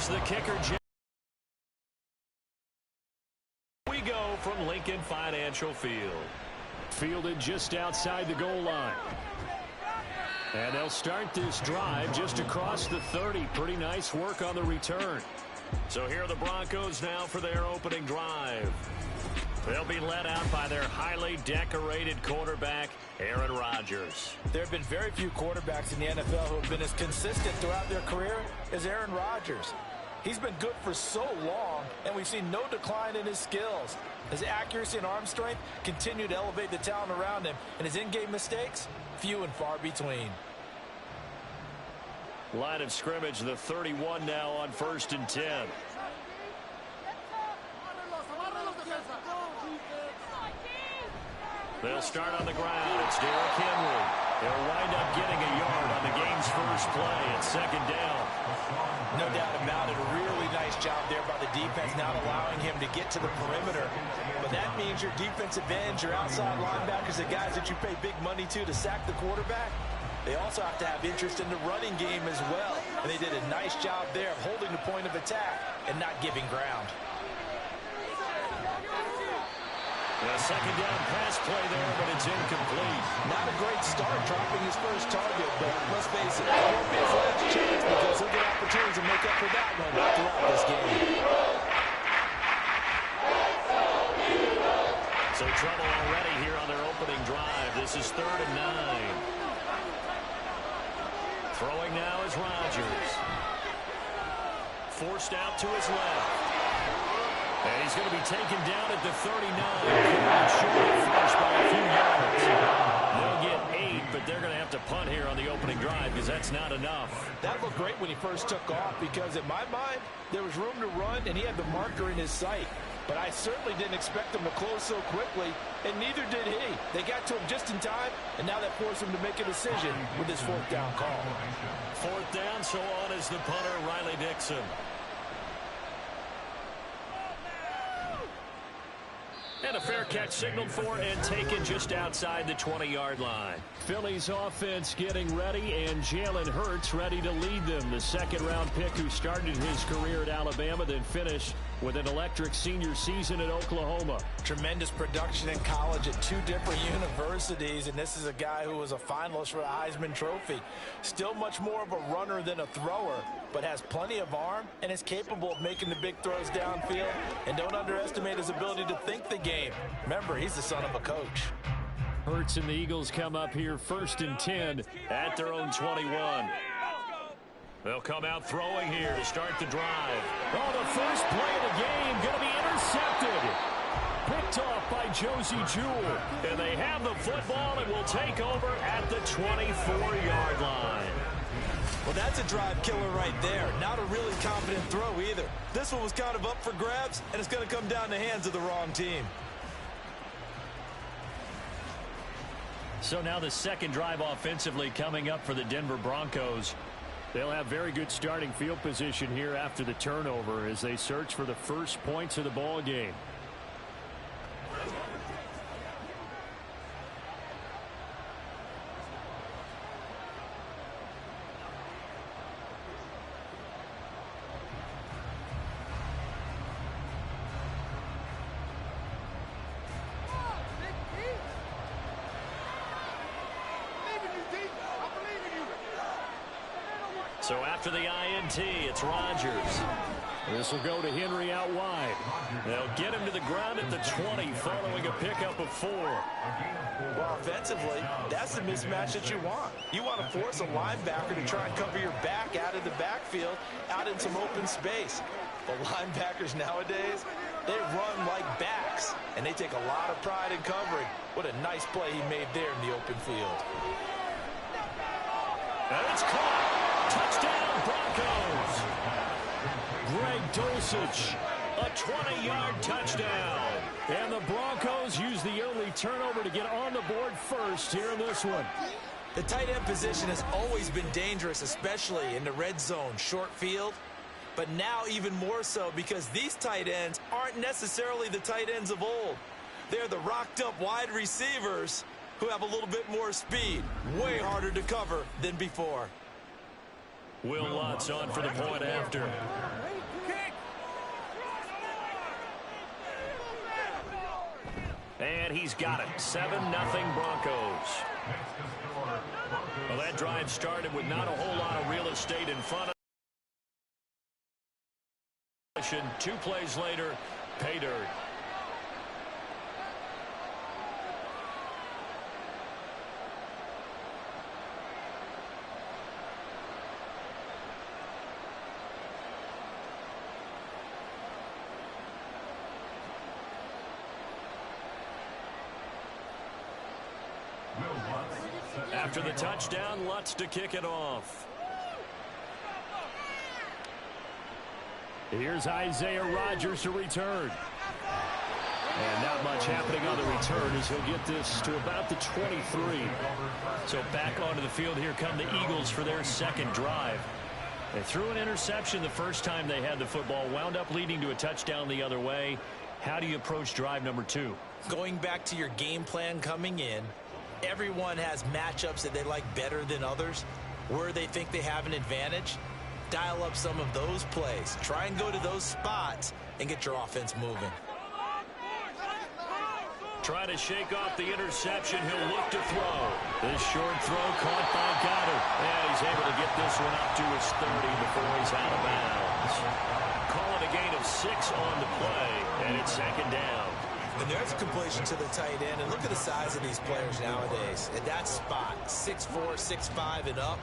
Here's the kicker. We go from Lincoln Financial Field. Fielded just outside the goal line. And they'll start this drive just across the 30. Pretty nice work on the return. So here are the Broncos now for their opening drive. They'll be led out by their highly decorated quarterback, Aaron Rodgers. There have been very few quarterbacks in the NFL who have been as consistent throughout their career as Aaron Rodgers. He's been good for so long, and we've seen no decline in his skills. His accuracy and arm strength continue to elevate the talent around him, and his in-game mistakes, few and far between. Line of scrimmage, the 31 now on 1st and 10. They'll start on the ground. It's Derrick Henry. They'll wind up getting a yard on the game's first play at 2nd down. No doubt about it. A really nice job there by the defense, not allowing him to get to the perimeter. But that means your defensive ends, your outside linebackers, the guys that you pay big money to sack the quarterback, they also have to have interest in the running game as well. And they did a nice job there of holding the point of attack and not giving ground. A 2nd down pass play there, but it's incomplete. Not a great start, dropping his first target, but let's face it, it won't be his last chance because he'll get opportunities to make up for that one throughout this game. So trouble already here on their opening drive. This is 3rd and 9. Throwing now is Rodgers. Forced out to his left. And he's going to be taken down at the 39. Short flush by a few yards. They'll get 8, but they're going to have to punt here on the opening drive because that's not enough. That looked great when he first took off because in my mind, there was room to run and he had the marker in his sight. But I certainly didn't expect him to close so quickly, and neither did he. They got to him just in time, and now that forced him to make a decision with his 4th down call. 4th down, so on is the punter, Riley Dixon. And a fair catch signaled for and taken just outside the 20-yard line. Philly's offense getting ready, and Jalen Hurts ready to lead them. The 2nd-round pick who started his career at Alabama, then finished with an electric senior season at Oklahoma. Tremendous production in college at 2 different universities, and this is a guy who was a finalist for the Heisman Trophy. Still much more of a runner than a thrower, but has plenty of arm and is capable of making the big throws downfield. And don't underestimate his ability to think the game. Remember, he's the son of a coach. Hurts and the Eagles come up here 1st and 10 at their own 21. They'll come out throwing here to start the drive. Oh, the first play of the game going to be intercepted. Picked off by Josie Jewell. And they have the football and will take over at the 24-yard line. Well, that's a drive killer right there. Not a really confident throw either. This one was kind of up for grabs, and it's going to come down the hands of the wrong team. So now the 2nd drive offensively coming up for the Denver Broncos. They'll have very good starting field position here after the turnover as they search for the first points of the ball game. So after the INT, it's Rodgers. This will go to Henry out wide. They'll get him to the ground at the 20 following a pickup of 4. Well, offensively, that's the mismatch that you want. You want to force a linebacker to try and cover your back out of the backfield, out in some open space. The linebackers nowadays, they run like backs, and they take a lot of pride in covering. What a nice play he made there in the open field. And it's caught. Touchdown, Broncos. Greg Dulcich, a 20-yard touchdown. And the Broncos use the early turnover to get on the board first here in this one. The tight end position has always been dangerous, especially in the red zone, short field. But now even more so because these tight ends aren't necessarily the tight ends of old. They're the rocked-up wide receivers who have a little bit more speed. Way harder to cover than before. Will Lutz on for the point after. And he's got it. 7-0 Broncos. Well, that drive started with not a whole lot of real estate in front of. 2 plays later, pay dirt. After the touchdown, Lutz to kick it off. Here's Isaiah Rodgers to return. And not much happening on the return as he'll get this to about the 23. So back onto the field here come the Eagles for their second drive. They threw an interception the first time they had the football, wound up leading to a touchdown the other way. How do you approach drive number 2? Going back to your game plan coming in, everyone has matchups that they like better than others, where they think they have an advantage. Dial up some of those plays. Try and go to those spots and get your offense moving. Try to shake off the interception. He'll look to throw. This short throw caught by Goddard. And he's able to get this one up to his 30 before he's out of bounds. Call it a gain of 6 on the play, and it's second down. And there's a completion to the tight end. And look at the size of these players nowadays. At that spot, 6'4", 6'5", and up.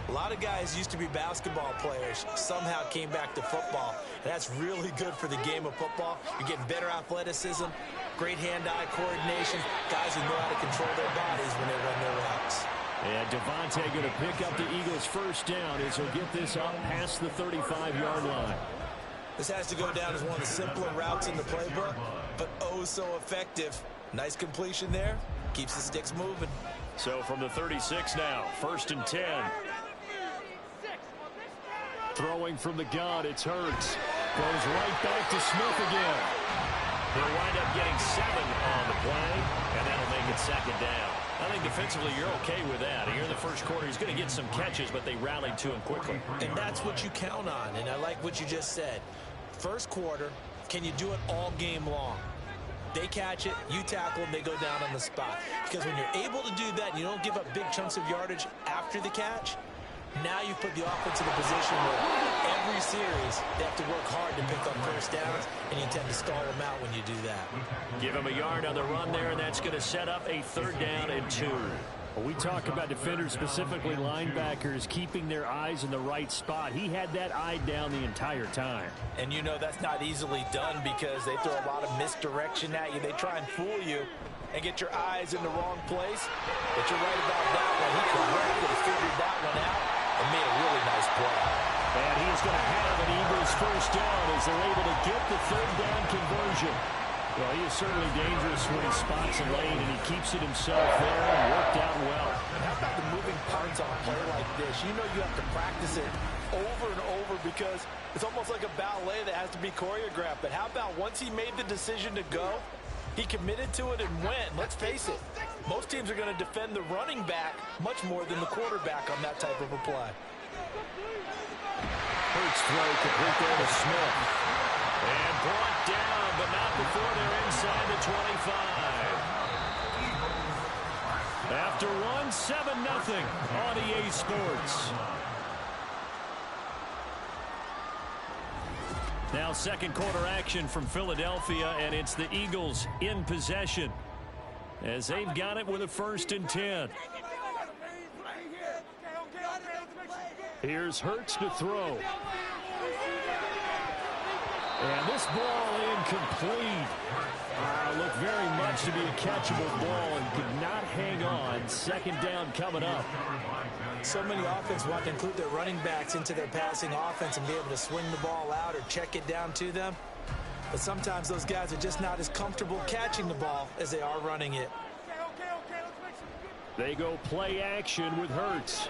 A lot of guys used to be basketball players, somehow came back to football. And that's really good for the game of football. You're getting better athleticism, great hand-eye coordination, guys who know how to control their bodies when they run their routes. And Devontae going to pick up the Eagles' first down as he'll get this up past the 35-yard line. This has to go down as one of the simpler routes in the playbook, but oh so effective. Nice completion there. Keeps the sticks moving. So from the 36 now, 1st and 10. Throwing from the gun, it's Hurts. Goes right back to Smith again. He'll wind up getting 7 on the play, and that'll make it second down. I think defensively you're okay with that. Here in the first quarter, he's going to get some catches, but they rallied to him quickly. And that's what you count on, and I like what you just said. First quarter, can you do it all game long? They catch it, you tackle them, they go down on the spot. Because when you're able to do that and you don't give up big chunks of yardage after the catch, now you put the offense in a position where every series they have to work hard to pick up first downs, and you tend to stall them out when you do that. Give him a yard on the run there, and that's going to set up a 3rd down and 2. Well, we talk about defenders, specifically linebackers, keeping their eyes in the right spot. He had that eye down the entire time. And you know that's not easily done because they throw a lot of misdirection at you. They try and fool you and get your eyes in the wrong place. But you're right about that one. He correctly figured that one out and made a really nice play. And he's going to have an Eagles first down as they're able to get the 3rd down conversion. Well, he is certainly dangerous when he spots a lane, and he keeps it himself there and worked out well. How about the moving parts on a play like this? You know you have to practice it over and over because it's almost like a ballet that has to be choreographed. But how about once he made the decision to go, he committed to it and went. Let's face it, most teams are going to defend the running back much more than the quarterback on that type of a play. Hurts throw complete there to Smith. And brought down, but not before they're inside the 25. After one, 7-0 on EA Sports. Now second quarter action from Philadelphia, and it's the Eagles in possession as they've got it with a 1st and 10. Here's Hurts to throw. And this ball incomplete. Looked very much to be a catchable ball and could not hang on. 2nd down coming up. So many offenses want to include their running backs into their passing offense and be able to swing the ball out or check it down to them. But sometimes those guys are just not as comfortable catching the ball as they are running it. They go play action with Hurts.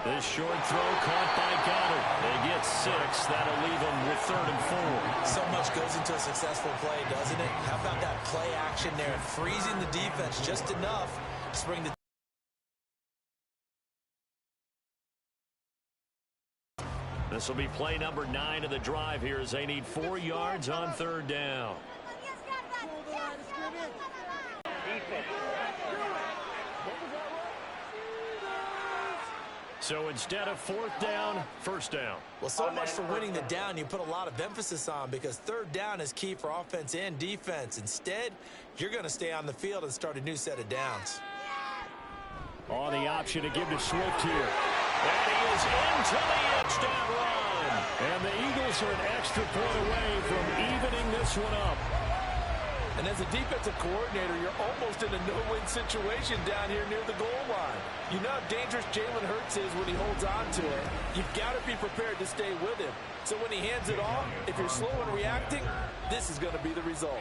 This short throw caught by Goddard. They get 6. That'll leave them with 3rd and 4. So much goes into a successful play, doesn't it? How about that play action there? Freezing the defense just enough to spring the... This will be play number 9 of the drive here as they need 4 yards on 3rd down. So instead of fourth down, first down. Well, so much for winning the down you put a lot of emphasis on, because third down is key for offense and defense. Instead, you're going to stay on the field and start a new set of downs. On the option to give to Swift here. And he is into the touchdown run. And the Eagles are an extra point away from evening this one up. And as a defensive coordinator, you're almost in a no-win situation down here near the goal line. You know how dangerous Jalen Hurts is when he holds on to it. You've got to be prepared to stay with him. So when he hands it off, if you're slow in reacting, this is going to be the result.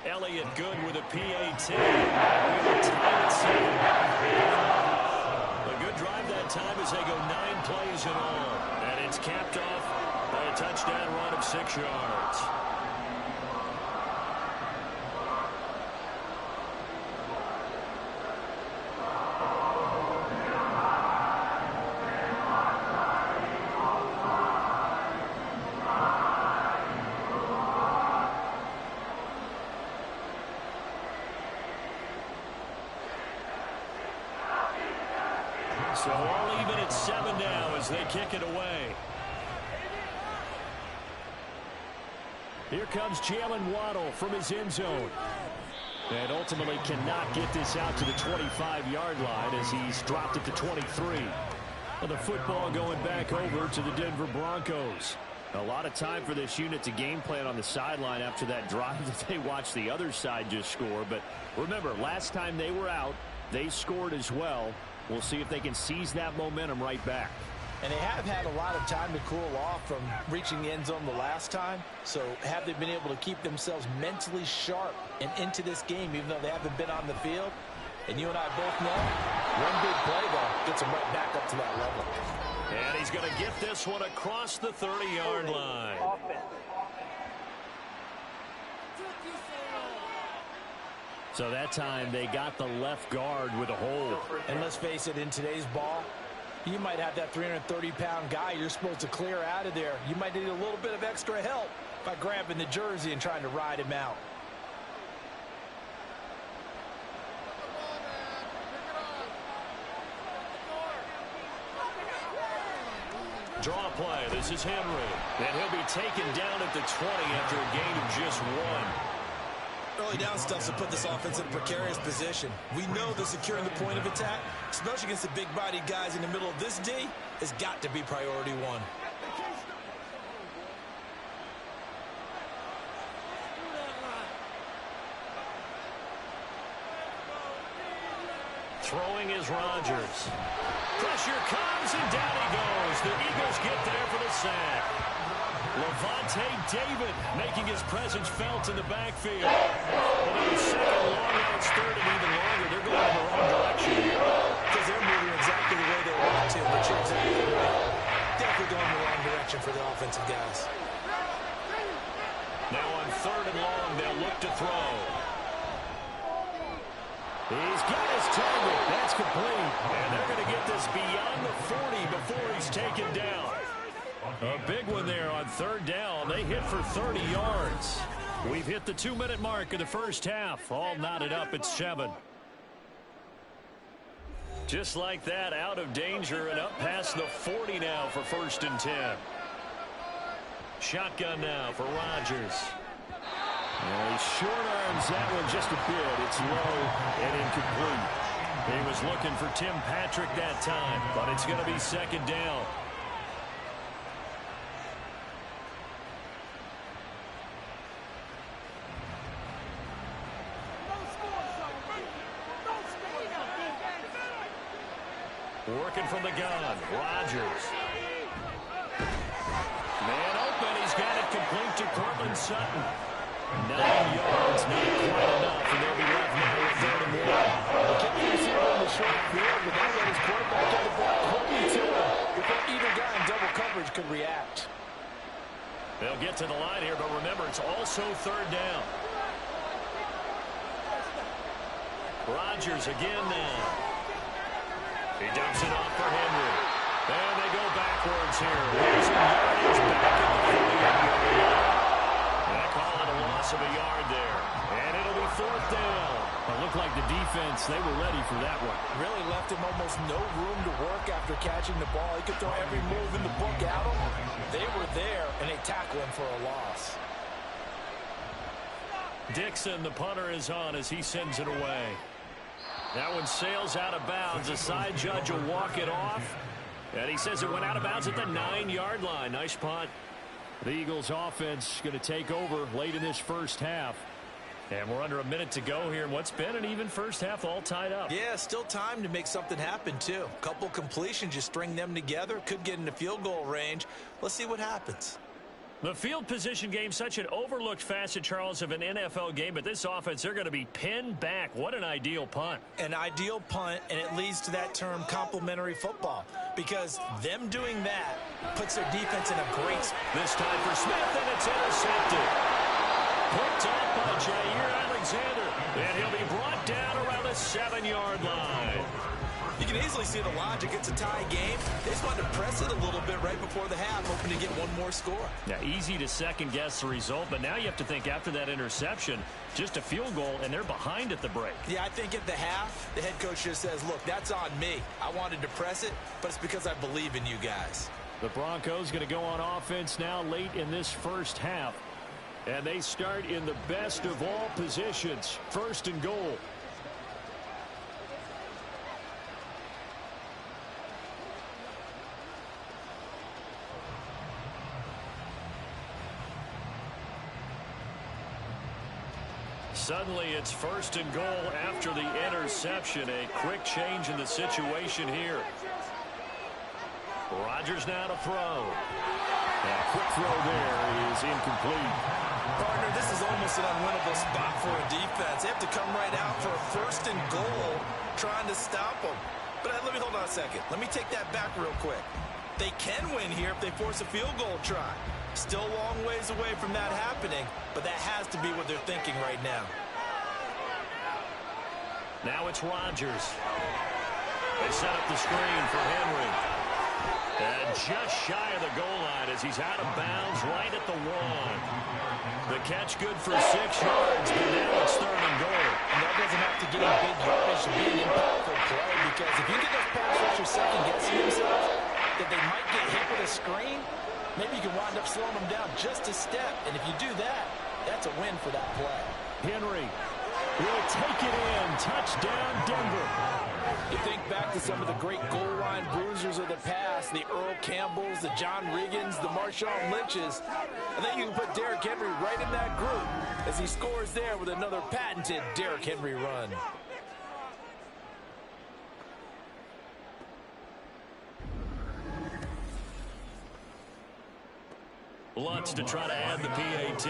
Elliott good with a PAT. A good drive that time as they go 9 plays in all. And it's capped off by a touchdown run of 6 yards. So all even at 7 now as they kick it away. Here comes Jalen Waddle from his end zone. And ultimately cannot get this out to the 25-yard line as he's dropped it to 23. Well, the football going back over to the Denver Broncos. A lot of time for this unit to game plan on the sideline after that drive that they watched the other side just score. But remember, last time they were out, they scored as well. We'll see if they can seize that momentum right back. And they have had a lot of time to cool off from reaching the end zone the last time. So have they been able to keep themselves mentally sharp and into this game, even though they haven't been on the field? And you and I both know, one big play, though, gets them right back up to that level. And he's going to get this one across the 30-yard line. So that time they got the left guard with a hold. And let's face it, in today's ball, you might have that 330-pound guy you're supposed to clear out of there. You might need a little bit of extra help by grabbing the jersey and trying to ride him out. Draw play. This is Henry. And he'll be taken down at the 20 after a gain of just 1. Early down stuff to put this offense in a precarious position. We know that securing the point of attack, especially against the big-bodied guys in the middle of this D, has got to be priority 1. Throwing is Rodgers. Pressure comes, and down he goes. The Eagles get there for the sack. Lavonte David making his presence felt in the backfield. And it was second long, now it's third and even longer. They're going in the wrong direction. Because they're moving exactly the way they want to, but you're exactly right. Definitely going in the wrong direction for the offensive guys. Now on third and long, they'll look to throw. He's got his target. That's complete. And they're going to get this beyond the 40 before he's taken down. A big one there on third down. They hit for 30 yards. We've hit the 2-minute mark of the first half. All knotted up at 7. Just like that, out of danger and up past the 40 now for 1st and 10. Shotgun now for Rodgers. And he short arms that one just a bit. It's low and incomplete. He was looking for Tim Patrick that time, but it's going to be second down. Working from the gun, Rodgers. Man open, he's got it complete to Courtland Sutton. 9 yards, not quite enough, and they'll be left now with 3rd and 1. He kept his hero on the short field, but that let his quarterback get the ball quickly to him before either guy in double coverage could react. They'll get to the line here, but remember, it's also 3rd down. Rodgers again now. He dumps it off for Henry. And they go backwards here. Losing yardage back at the 40-yard line. touching the ball. He could throw every move in the book at him. They were there, and they tackle him for a loss. Dixon, the punter, is on as he sends it away. That one sails out of bounds. The side judge will walk it off. And he says it went out of bounds at the 9-yard line. Nice punt. The Eagles offense going to take over late in this first half. And we're under a minute to go here in what's been an even first half, all tied up. Yeah, still time to make something happen, too. A couple completions, you string them together. Could get into field goal range. Let's see what happens. The field position game, such an overlooked facet, Charles, of an NFL game. But this offense, they're going to be pinned back. What an ideal punt. An ideal punt, and it leads to that term complementary football. Because them doing that puts their defense in a great spot. This time for Smith, and it's intercepted. Picked off by Jair Alexander. And he'll be brought down around the 7-yard line. You can easily see the logic. It's a tie game. They just wanted to press it a little bit right before the half, hoping to get one more score. Yeah, easy to second-guess the result, but now you have to think after that interception, just a field goal, and they're behind at the break. Yeah, I think at the half, the head coach just says, look, that's on me. I wanted to press it, but it's because I believe in you guys. The Broncos going to go on offense now late in this first half, and they start in the best of all positions, 1st and goal. Suddenly, it's 1st and goal after the interception. A quick change in the situation here. Rodgers now to throw. And a quick throw there is incomplete. Partner, this is almost an unwinnable spot for a defense. They have to come right out for a 1st and goal trying to stop them. But let me hold on a second. Let me take that back real quick. They can win here if they force a field goal try. Still a long ways away from that happening, but that has to be what they're thinking right now. Now it's Rodgers. They set up the screen for Henry. And just shy of the goal line as he's out of bounds right at the 1. The catch good for 6 yards, but now it's 3rd and goal. And that doesn't have to get a big yardage to be an impactful play, because if you get those pass rushers second-guessing themselves that they might get hit with a screen, maybe you can wind up slowing them down just a step. And if you do that, that's a win for that play. Henry will take it in. Touchdown, Denver. You think back to some of the great goal line bruisers of the past, the Earl Campbells, the John Riggins, the Marshawn Lynches. I think you can put Derrick Henry right in that group as he scores there with another patented Derrick Henry run. Lutz to try to add the PAT.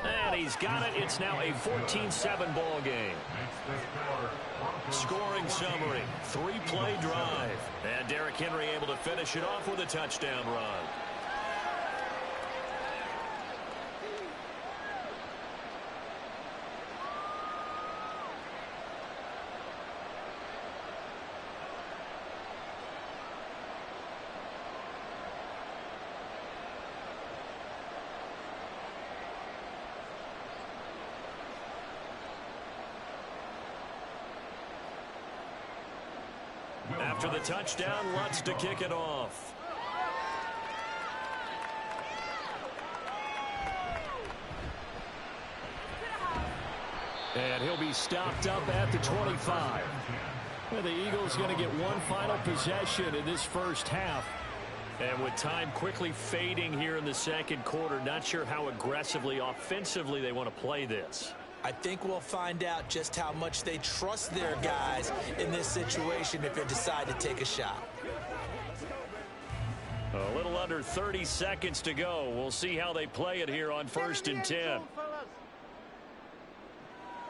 And he's got it. It's now a 14-7 ball game. Scoring summary, 3-play drive. And Derrick Henry able to finish it off with a touchdown run. After the touchdown, Lutz to kick it off. And he'll be stopped up at the 25. Well, the Eagles going to get one final possession in this first half. And with time quickly fading here in the second quarter, not sure how aggressively, offensively they want to play this. I think we'll find out just how much they trust their guys in this situation if they decide to take a shot. A little under 30 seconds to go. We'll see how they play it here on 1st and 10.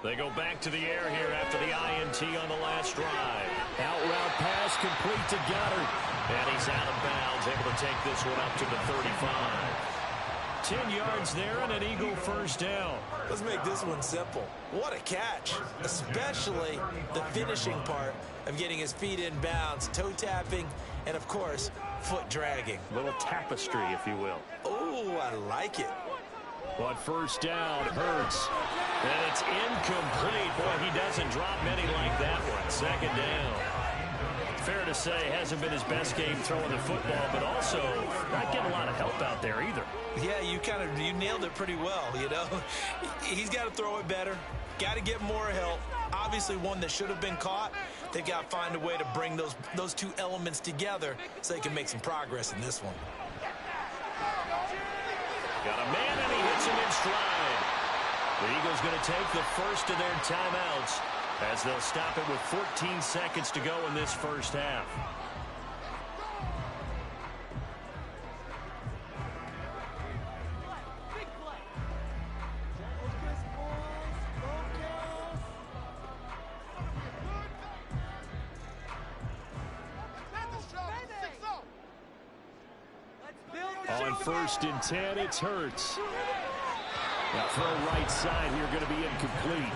They go back to the air here after the INT on the last drive. Out route pass complete to Goddard. And he's out of bounds, able to take this one up to the 35. 10 yards there and an Eagle first down. Let's make this one simple. What a catch, especially the finishing part of getting his feet in bounds, toe tapping, and of course, foot dragging. Little tapestry, if you will. Oh, I like it. On first down, Hurts. And it's incomplete. Boy, he doesn't drop many like that one. Second down. Fair to say, hasn't been his best game throwing the football, but also not getting a lot of help out there either. Yeah, you nailed it pretty well, you know. He's got to throw it better. Got to get more help. Obviously one that should have been caught. They've got to find a way to bring those two elements together so they can make some progress in this one. Got a man, and he hits him in stride. The Eagles going to take the first of their timeouts as they'll stop it with 14 seconds to go in this first half. On first and 10, it's Hurts. Now throw right side here, going to be incomplete.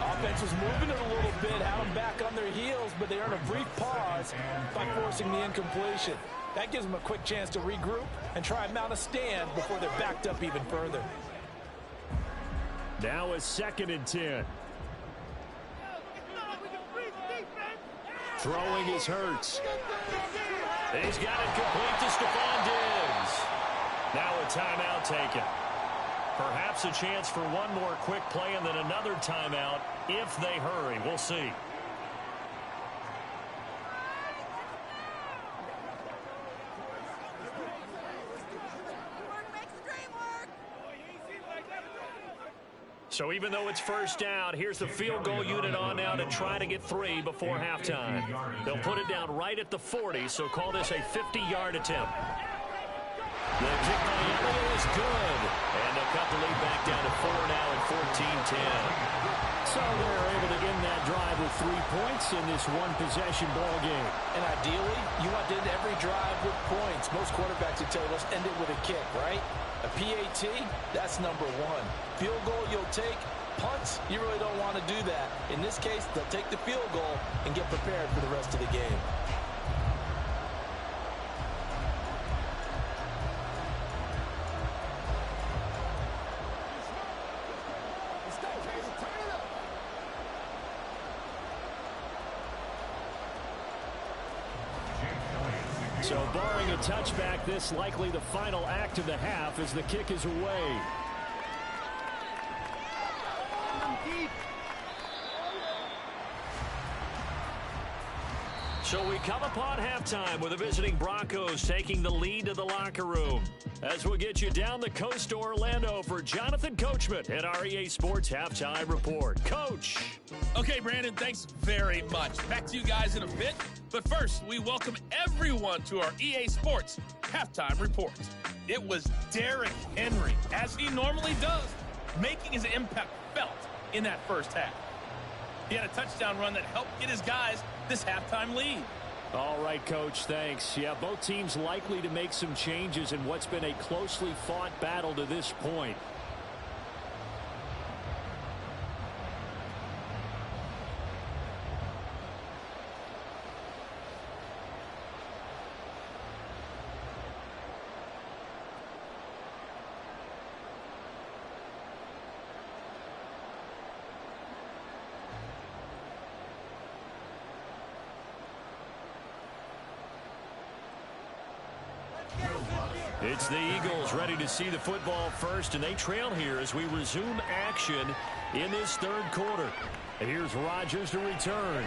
Offense was moving it a little bit, had them back on their heels, but they earn a brief pause by forcing the incompletion. That gives them a quick chance to regroup and try and mount a stand before they're backed up even further. Now a second and 10. Throwing is Hurts. He's got it complete to Stephon Diggs. Now a timeout taken. Perhaps a chance for one more quick play and then another timeout if they hurry. We'll see. So even though it's first down, here's the field goal unit on now to try to get 3 before halftime. They'll put it down right at the 40, so call this a 50-yard attempt. The kick by Elliott is good. And they'll cut the lead back down to 4 now at 14-10. So they're able to end that drive with 3 points in this one-possession ball game. And ideally, you want to end every drive with points. Most quarterbacks would tell you, let's end it with a kick, right? A PAT, that's number 1. Field goal you'll take. Punts, you really don't want to do that. In this case, they'll take the field goal and get prepared for the rest of the game. So barring a touchback, this likely the final act of the half as the kick is away. So we come upon halftime with the visiting Broncos taking the lead to the locker room. As we'll get you down the coast to Orlando for Jonathan Coachman at our EA Sports Halftime Report. Coach. Okay, Brandon, thanks very much. Back to you guys in a bit. But first, we welcome everyone to our EA Sports Halftime Report. It was Derrick Henry, as he normally does, making his impact felt in that first half. He had a touchdown run that helped get his guys this halftime lead. All right, Coach, thanks. Yeah, both teams likely to make some changes in what's been a closely fought battle to this point. It's the Eagles ready to see the football first, and they trail here as we resume action in this third quarter. And here's Rodgers to return.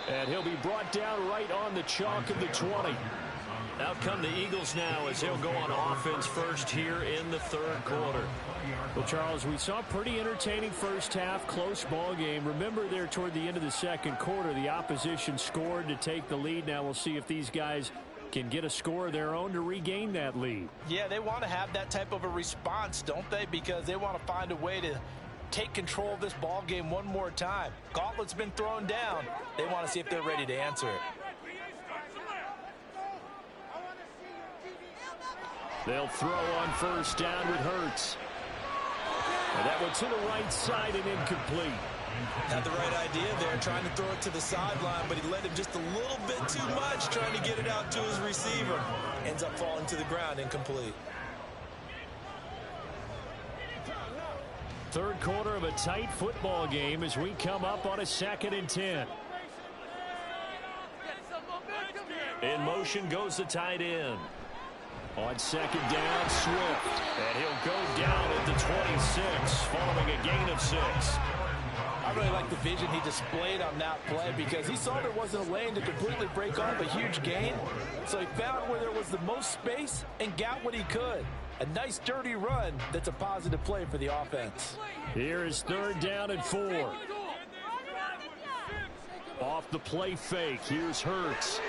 And he'll be brought down right on the chalk of the 20. Out come the Eagles now as they'll go on offense first here in the third quarter. Well, Charles, we saw a pretty entertaining first half, close ball game. Remember there toward the end of the second quarter, the opposition scored to take the lead. Now we'll see if these guys can get a score of their own to regain that lead. Yeah, they want to have that type of a response, don't they? Because they want to find a way to take control of this ball game one more time. Gauntlet's been thrown down. They want to see if they're ready to answer it. They'll throw on first down with Hurts. And that one to the right side and incomplete. Had the right idea there, trying to throw it to the sideline, but he let him just a little bit too much, trying to get it out to his receiver. Ends up falling to the ground, incomplete. third quarter of a tight football game as we come up on a 2nd and 10. In motion goes the tight end. On 2nd down, Swift. And he'll go down at the 26 following a gain of 6. I really like the vision he displayed on that play because he saw there wasn't a lane to completely break off a huge gain. So he found where there was the most space and got what he could. A nice dirty run that's a positive play for the offense. Here is 3rd down and 4. Off the play fake, here's Hurts.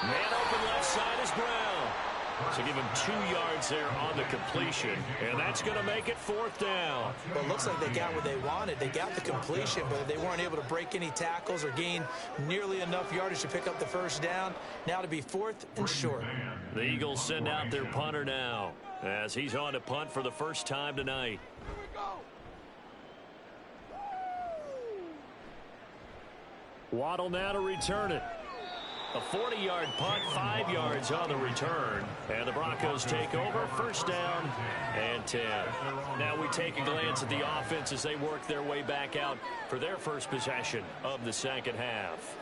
Man open left side is Brown. So give him 2 yards there on the completion, and that's going to make it 4th down. Well, it looks like they got what they wanted. They got the completion, but they weren't able to break any tackles or gain nearly enough yardage to pick up the 1st down. Now to be 4th and short. The Eagles send out their punter now as he's on to punt for the first time tonight. Waddle now to return it. A 40-yard punt, 5 yards on the return. And the Broncos take over, 1st down and 10. Now we take a glance at the offense as they work their way back out for their first possession of the 2nd half.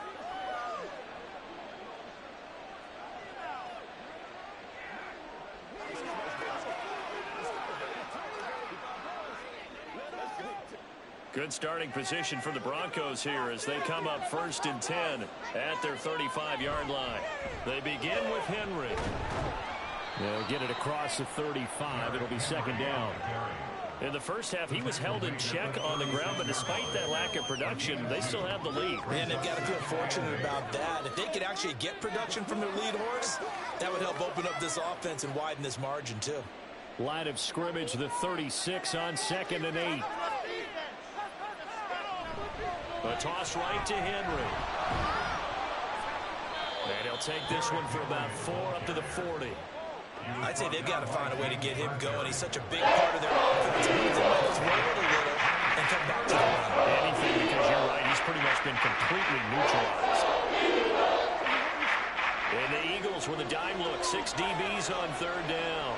Good starting position for the Broncos here as they come up 1st and 10 at their 35-yard line. They begin with Henry. They'll get it across the 35. It'll be 2nd down. In the first half, he was held in check on the ground, but despite that lack of production, they still have the lead. And they've got to feel fortunate about that. If they could actually get production from their lead horse, that would help open up this offense and widen this margin, too. Line of scrimmage, the 36 on 2nd and 8. A toss right to Henry. And he'll take this one for about 4 up to the 40. I'd say they've got to find a way to get him going. He's such a big part of their offense. It means they might just roll it a little and come back to the run. Anything, because you're right, he's pretty much been completely neutralized. And the Eagles with a dime look. 6 DBs on 3rd down.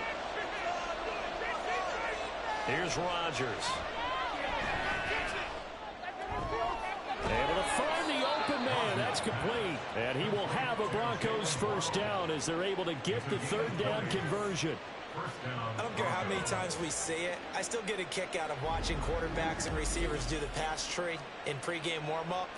Here's Rodgers. Able to find the open man. That's complete. And he will have a Broncos 1st down as they're able to get the 3rd down conversion. I don't care how many times we see it. I still get a kick out of watching quarterbacks and receivers do the pass tree in pregame warm-up.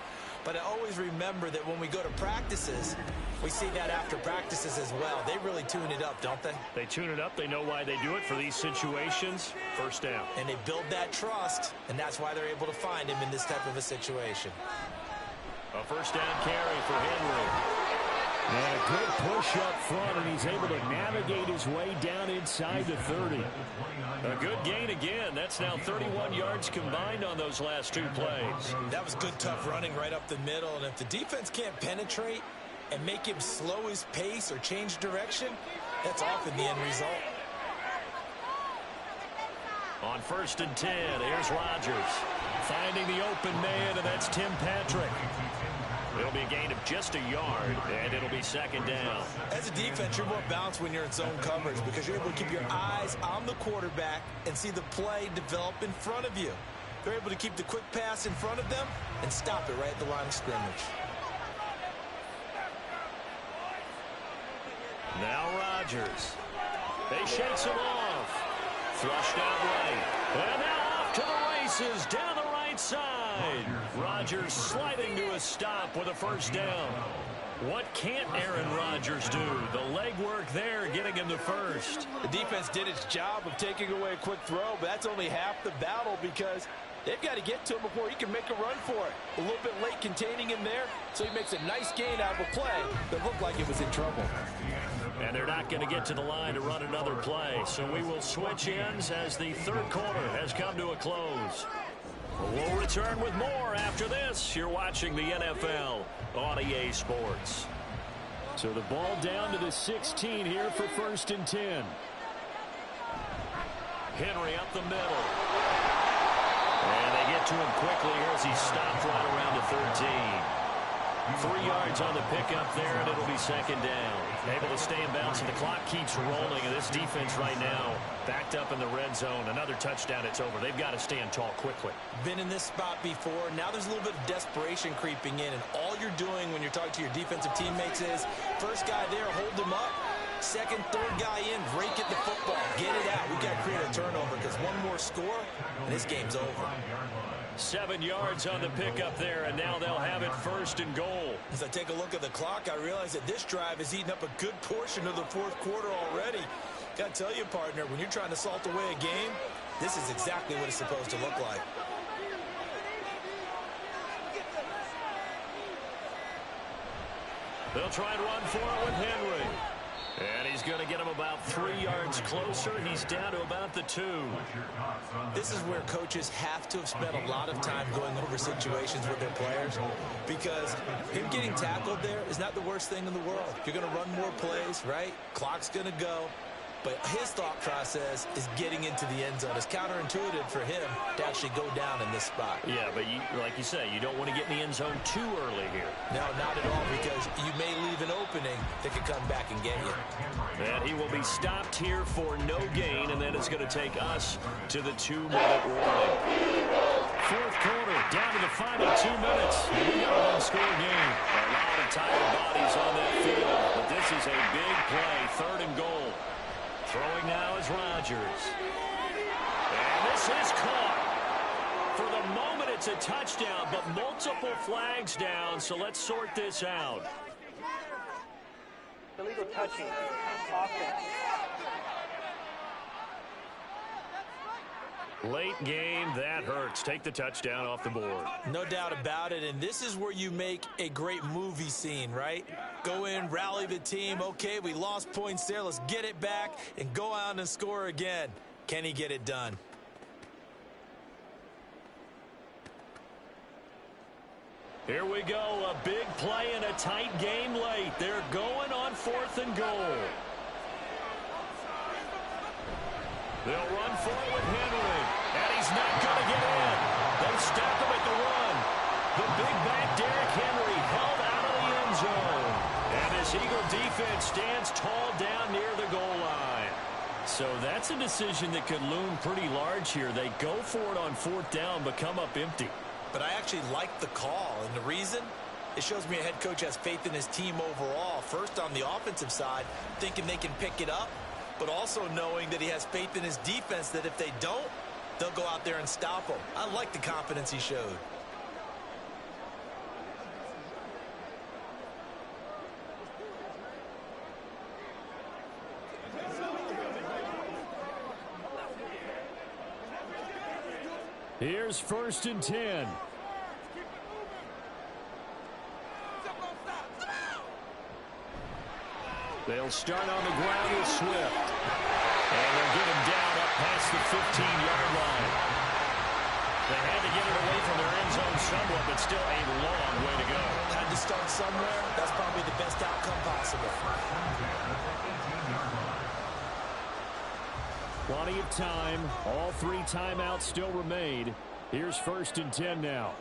But I always remember that when we go to practices, we see that after practices as well. They really tune it up, don't they? They tune it up. They know why they do it for these situations. 1st down. And they build that trust, and that's why they're able to find him in this type of a situation. A 1st down carry for Henry. And a good push up front, and he's able to navigate his way down inside the 30. A good gain again. That's now 31 yards combined on those last 2 plays. That was good, tough running right up the middle. And if the defense can't penetrate and make him slow his pace or change direction, that's often the end result. On 1st and 10, here's Rodgers. Finding the open man, and that's Tim Patrick. It'll be a gain of just a yard, and it'll be 2nd down. As a defense, you're more balanced when you're in zone coverage because you're able to keep your eyes on the quarterback and see the play develop in front of you. They're able to keep the quick pass in front of them and stop it right at the line of scrimmage. Now Rodgers. He shakes him off. Flushed out right. And now off to the races down the right side. Rodgers sliding to a stop with a 1st down. What can't Aaron Rodgers do? The legwork there getting him the 1st. The defense did its job of taking away a quick throw, but that's only half the battle because they've got to get to him before he can make a run for it. A little bit late containing him there, so he makes a nice gain out of a play that looked like it was in trouble. And they're not going to get to the line to run another play, so we will switch ends as the 3rd quarter has come to a close. We'll return with more after this. You're watching the NFL on EA Sports. So the ball down to the 16 here for 1st and 10. Henry up the middle. And they get to him quickly here as he stopped right around the 13. 3 yards on the pickup there, and it'll be second down. Able to stay in bounds, and the clock keeps rolling. And this defense right now backed up in the red zone. Another touchdown, it's over. They've got to stand tall quickly. Been in this spot before. Now there's a little bit of desperation creeping in, and all you're doing when you're talking to your defensive teammates is first guy there, hold him up. Second, third guy in, break it the football. Get it out. We've got to create a turnover because one more score, and this game's over. 7 yards on the pickup there, and now they'll have it first and goal. As I take a look at the clock, I realize that this drive has eaten up a good portion of the fourth quarter already. Got to tell you, partner, when you're trying to salt away a game, this is exactly what it's supposed to look like. They'll try and run for it with Henry. And he's going to get him about 3 yards closer. He's down to about the 2. This is where coaches have to have spent a lot of time going over situations with their players, because him getting tackled there is not the worst thing in the world. You're going to run more plays, right? Clock's going to go. But his thought process is getting into the end zone. It's counterintuitive for him to actually go down in this spot. Yeah, but like you say, you don't want to get in the end zone too early here. No, not at all, because you may leave an opening that could come back and get you. And he will be stopped here for no gain, and then it's going to take us to the 2-minute warning. Fourth quarter, down to the final 2 minutes. We got a one-score game. A lot of tired bodies on that field, but this is a big play, 3rd and goal. Throwing now is Rodgers. And this is caught. For the moment, it's a touchdown, but multiple flags down, so let's sort this out. Illegal touching. Offense. Late game, that hurts. Take the touchdown off the board. No doubt about it, and this is where you make a great movie scene, right? Go in, rally the team. Okay, we lost points there. Let's get it back and go out and score again. Can he get it done? Here we go, a big play in a tight game late. They're going on 4th and goal. They'll run for it with Henry, and he's not going to get in. They stop him at the run. The big back Derrick Henry held out of the end zone. And this Eagle defense stands tall down near the goal line. So that's a decision that could loom pretty large here. They go for it on 4th down, but come up empty. But I actually like the call, and the reason? It shows me a head coach has faith in his team overall. First, on the offensive side, thinking they can pick it up, but also knowing that he has faith in his defense that if they don't, they'll go out there and stop him. I like the confidence he showed. Here's 1st and 10. They'll start on the ground with Swift. And they'll get him down up past the 15-yard line. They had to get it away from their end zone somewhat, but still a long way to go. Had to start somewhere. That's probably the best outcome possible. Plenty of time. All 3 timeouts still remain. Here's 1st and 10 now.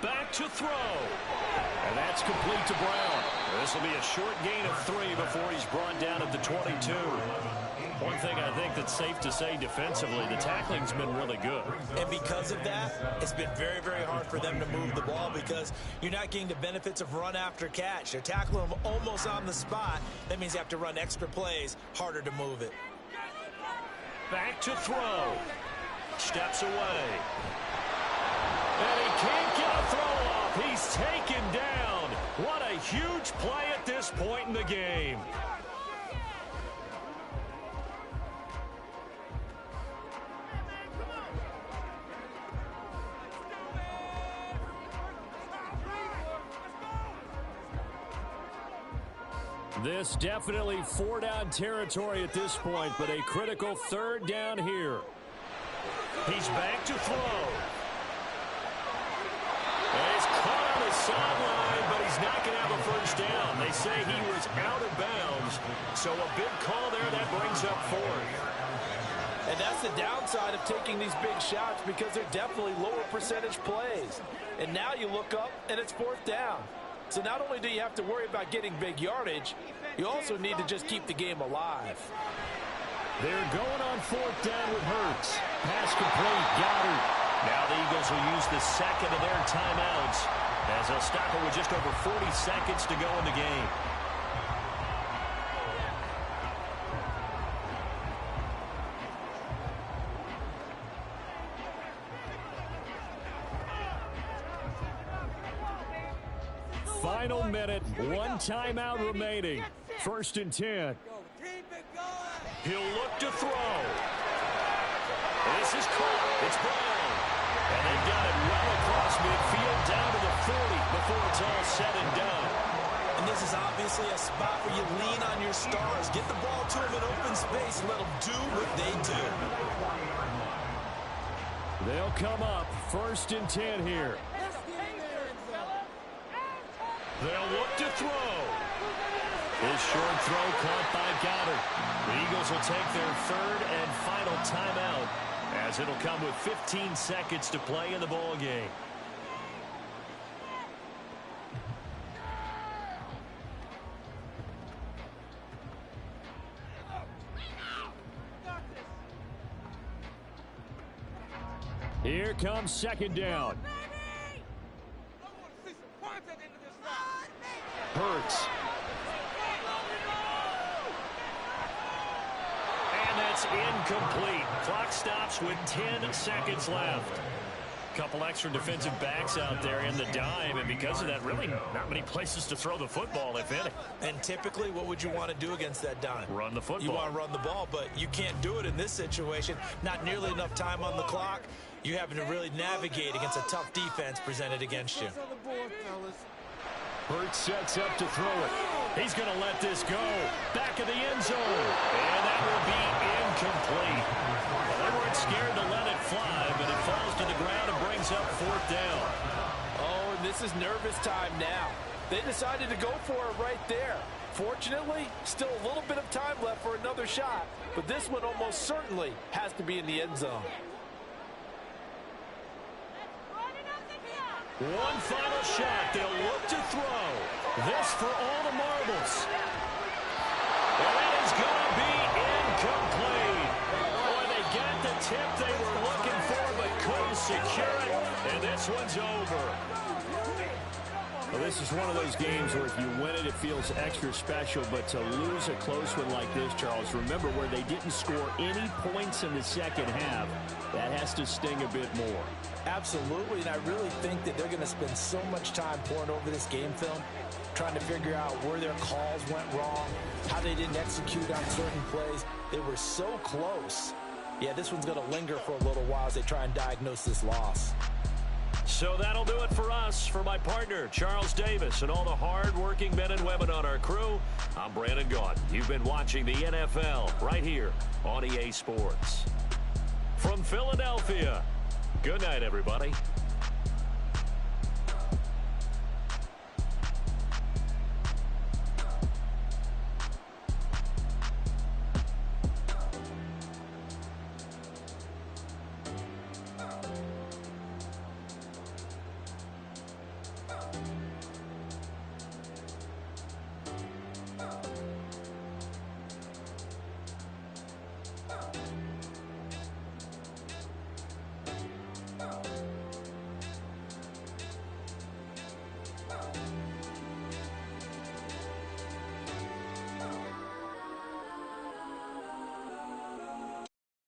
Back to throw. And that's complete to Brown. This will be a short gain of 3 before he's brought down at the 22. One thing I think that's safe to say defensively, the tackling's been really good. And because of that, it's been very, very hard for them to move the ball because you're not getting the benefits of run after catch. They're tackling them almost on the spot. That means you have to run extra plays, harder to move it. Back to throw. Steps away. And he can't get a throw off. He's taken down. What a huge play at this point in the game. This definitely 4-down territory at this point, but a critical 3rd down here. He's back to throw. And he's caught on the sideline, but he's not going to have a first down. They say he was out of bounds, so a big call there that brings up 4th. And that's the downside of taking these big shots because they're definitely lower percentage plays. And now you look up, and it's 4th down. So not only do you have to worry about getting big yardage, you also need to just keep the game alive. They're going on 4th down with Hurts. Pass complete. Goddard. Now the Eagles will use the second of their timeouts as they'll stop it with just over 40 seconds to go in the game. Final minute, 1 timeout remaining. 1st and 10. He'll look to throw. This is caught. It's Brown. And they've got it well across midfield down to the 40 before it's all said and done. And this is obviously a spot where you lean on your stars. Get the ball to them in open space. Let them do what they do. They'll come up 1st and 10 here. They'll look to throw. His short throw caught by Goddard. The Eagles will take their 3rd and final timeout as it'll come with 15 seconds to play in the ball game. Here comes 2nd down. Hurts. And that's incomplete. Clock stops with 10 seconds left. Couple extra defensive backs out there in the dime, and because of that, really not many places to throw the football, if any. And typically, what would you want to do against that dime? Run the football. You want to run the ball, but you can't do it in this situation. Not nearly enough time on the clock. You having to really navigate against a tough defense presented against you. Hurts sets up to throw it. He's going to let this go. Back of the end zone. And that will be incomplete. Well, they weren't scared to let it fly, but it falls to the ground and brings up 4th down. Oh, and this is nervous time now. They decided to go for it right there. Fortunately, still a little bit of time left for another shot, but this one almost certainly has to be in the end zone. One final shot. They'll look to throw. This for all the marbles. And it is going to be incomplete. Boy, they got the tip they were looking for, but couldn't secure it. And this one's over. Well, this is one of those games where if you win it, it feels extra special. But to lose a close one like this, Charles, remember where they didn't score any points in the second half, that has to sting a bit more. Absolutely, and I really think that they're going to spend so much time pouring over this game film, trying to figure out where their calls went wrong, how they didn't execute on certain plays. They were so close. Yeah, this one's going to linger for a little while as they try and diagnose this loss. So that'll do it for us. For my partner, Charles Davis, and all the hard-working men and women on our crew, I'm Brandon Gaudin. You've been watching the NFL right here on EA Sports. From Philadelphia, good night, everybody.